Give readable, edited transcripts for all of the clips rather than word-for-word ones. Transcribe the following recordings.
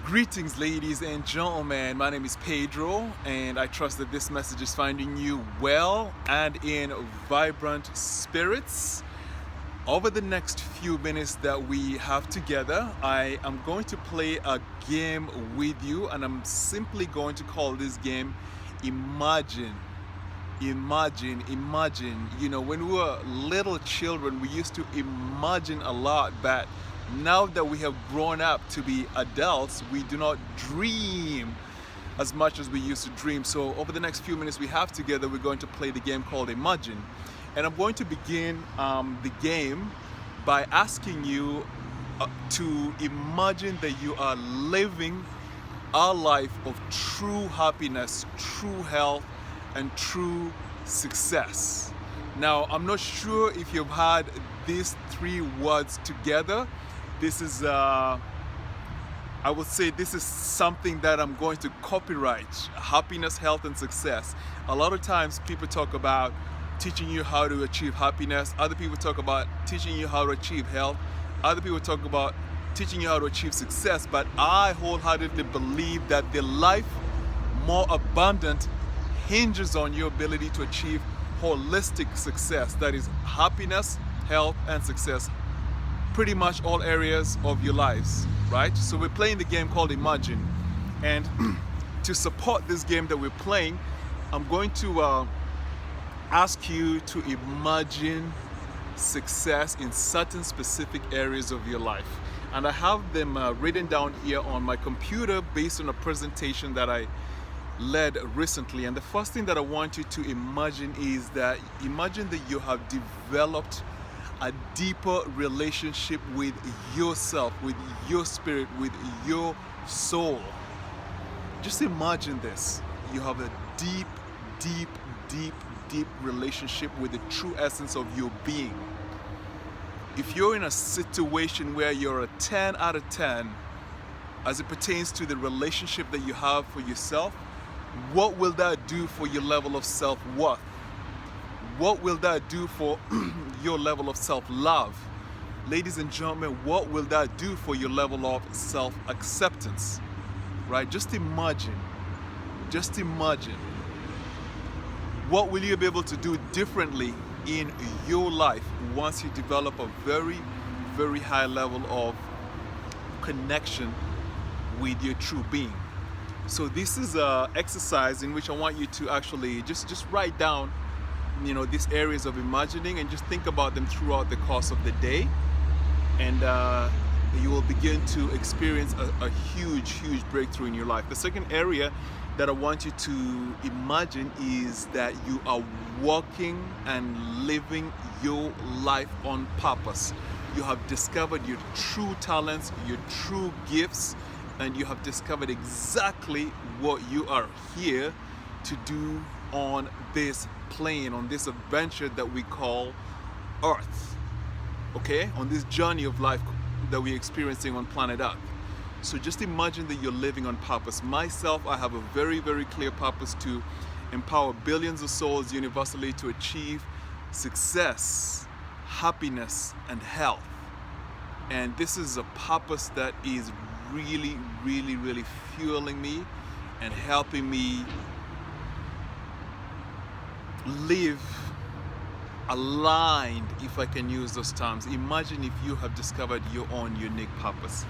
Greetings, ladies and gentlemen. My name is Pedro, and I trust that this message is finding you well and in vibrant spirits. Over the next few minutes that we have together, I am going to play a game with you, and I'm simply going to call this game Imagine. Imagine. You know, when we were little children, we used to imagine a lot, but now that we have grown up to be adults, we do not dream as much as we used to dream. So over the next few minutes we have together, we're going to play the game called Imagine. And I'm going to begin the game by asking you to imagine that you are living a life of true happiness, true health, and true success. Now, I'm not sure if you've had these three words together. This is, I would say this is something that I'm going to copyright: happiness, health, and success. A lot of times people talk about teaching you how to achieve happiness. Other people talk about teaching you how to achieve health. Other people talk about teaching you how to achieve success. But I wholeheartedly believe that the life more abundant hinges on your ability to achieve holistic success. That is happiness, health, and success. Pretty much all areas of your lives, right? So we're playing the game called Imagine. And to support this game that we're playing, I'm going to ask you to imagine success in certain specific areas of your life. And I have them written down here on my computer based on a presentation that I led recently. And the first thing that I want you to imagine is that imagine that you have developed a deeper relationship with yourself, with your spirit, with your soul. Just imagine this. You have a deep relationship with the true essence of your being. If you're in a situation where you're a 10 out of 10 as it pertains to the relationship that you have for yourself, what will that do for your level of self-worth? What will that do for your level of self-love? Ladies and gentlemen, what will that do for your level of self-acceptance? Right? Just imagine. What will you be able to do differently in your life once you develop a very high level of connection with your true being? So this is an exercise in which I want you to actually just write down, you know, these areas of imagining, and just think about them throughout the course of the day, and you will begin to experience a huge breakthrough in your life. The second area that I want you to imagine is that you are walking and living your life on purpose. You have discovered your true talents, your true gifts, and you have discovered exactly what you are here to do on this plane, on this adventure that we call Earth. Okay? On this journey of life that we're experiencing on planet Earth. So just imagine that you're living on purpose. Myself, I have a very clear purpose to empower billions of souls universally to achieve success, happiness, and health. And this is a purpose that is really fueling me and helping me live aligned, if I can use those terms. Imagine if you have discovered your own unique purpose.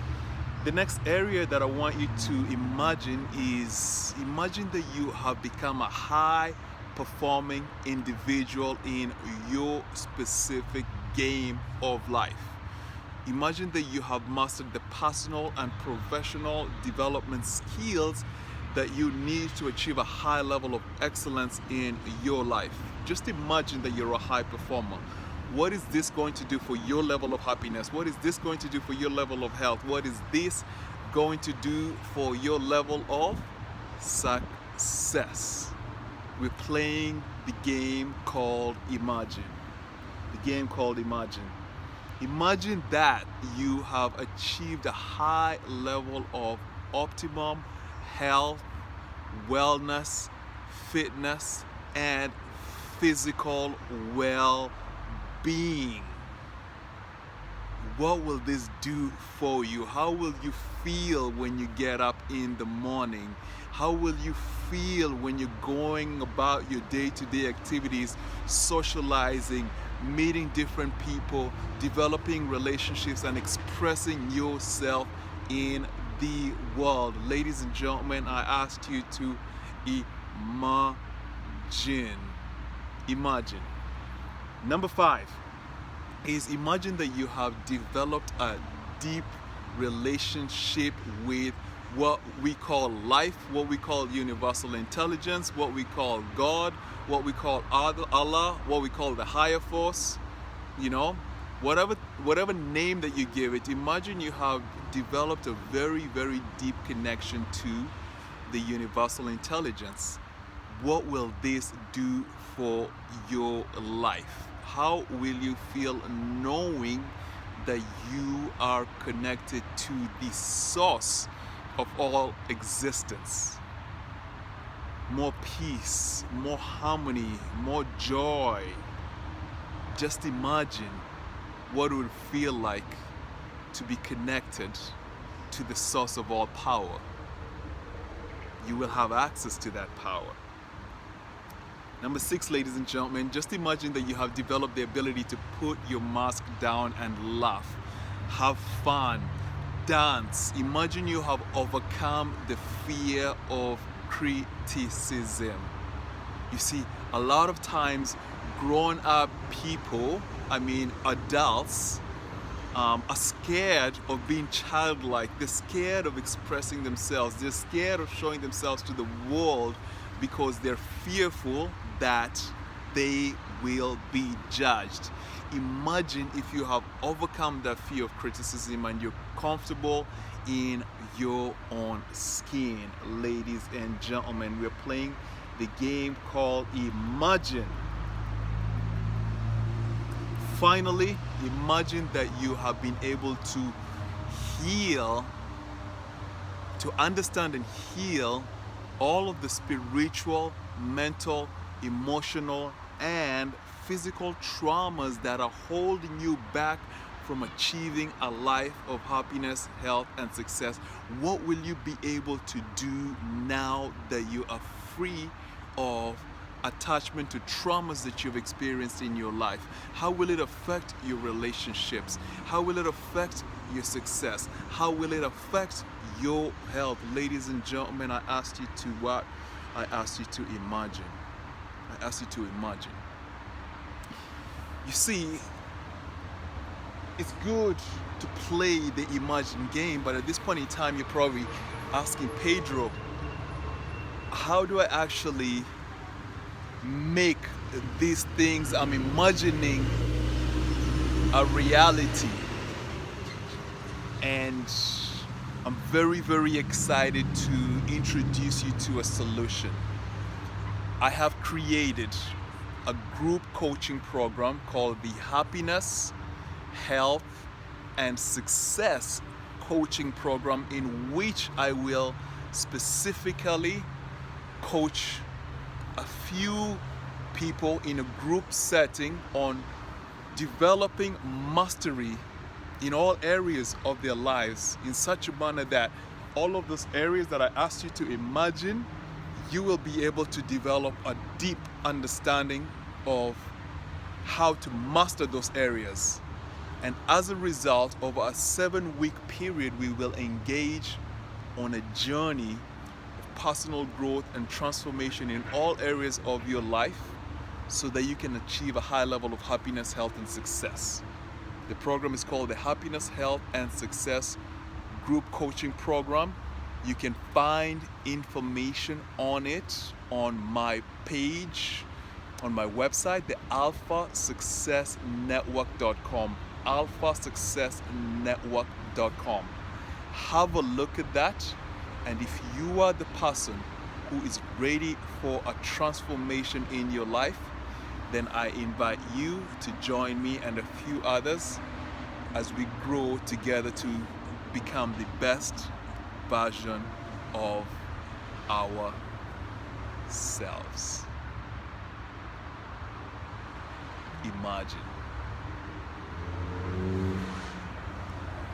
The next area that I want you to imagine is, imagine that you have become a high performing individual in your specific game of life. Imagine that you have mastered the personal and professional development skills that you need to achieve a high level of excellence in your life. Just imagine that you're a high performer. What is this going to do for your level of happiness? What is this going to do for your level of health? What is this going to do for your level of success? We're playing the game called Imagine. The game called Imagine. Imagine that you have achieved a high level of optimum health, wellness, fitness, and physical well-being. what will this do for you? How will you feel when you get up in the morning? How will you feel when you're going about your day-to-day activities, socializing, meeting different people, developing relationships, and expressing yourself in the world? Ladies and gentlemen, I asked you to imagine. Imagine. Number 5 is imagine that you have developed a deep relationship with what we call life, what we call universal intelligence, what we call God, what we call Allah, what we call the higher force, you know, whatever name that you give it. Imagine you have developed a very, very deep connection to the universal intelligence. What will this do for your life? How will you feel knowing that you are connected to the source of all existence? More peace, more harmony, more joy. Just imagine what it would feel like to be connected to the source of all power. You will have access to that power. Number 6, ladies and gentlemen, just imagine that you have developed the ability to put your mask down and laugh, have fun, dance. Imagine you have overcome the fear of criticism. You see, a lot of times grown-up people, adults, are scared of being childlike. They're scared of expressing themselves. They're scared of showing themselves to the world because they're fearful that they will be judged. Imagine if you have overcome that fear of criticism and you're comfortable in your own skin. Ladies and gentlemen, we're playing the game called Imagine. Finally, imagine that you have been able to heal, to understand and heal all of the spiritual, mental, emotional, and physical traumas that are holding you back from achieving a life of happiness, health, and success. What will you be able to do now that you are free of attachment to traumas that you've experienced in your life? How will it affect your relationships? How will it affect your success? How will it affect your health? Ladies and gentlemen, I asked you to what? I asked you to imagine. I asked you to imagine. You see, it's good to play the imagine game, but at this point in time, you're probably asking, Pedro, how do I actually make these things I'm imagining a reality? And I'm very, very excited to introduce you to a solution. I have created a group coaching program called the Happiness, Health, and Success Coaching Program, in which I will specifically coach a few people in a group setting on developing mastery in all areas of their lives in such a manner that all of those areas that I asked you to imagine, you will be able to develop a deep understanding of how to master those areas. And as a result, over a 7-week period, we will engage on a journey of personal growth and transformation in all areas of your life so that you can achieve a high level of happiness, health, and success. The program is called the Happiness, Health, and Success Group Coaching Program. You can find information on it on my page, on my website, the alphasuccessnetwork.com. alphasuccessnetwork.com. Have a look at that, and if you are the person who is ready for a transformation in your life, then I invite you to join me and a few others as we grow together to become the best version of ourselves. Imagine.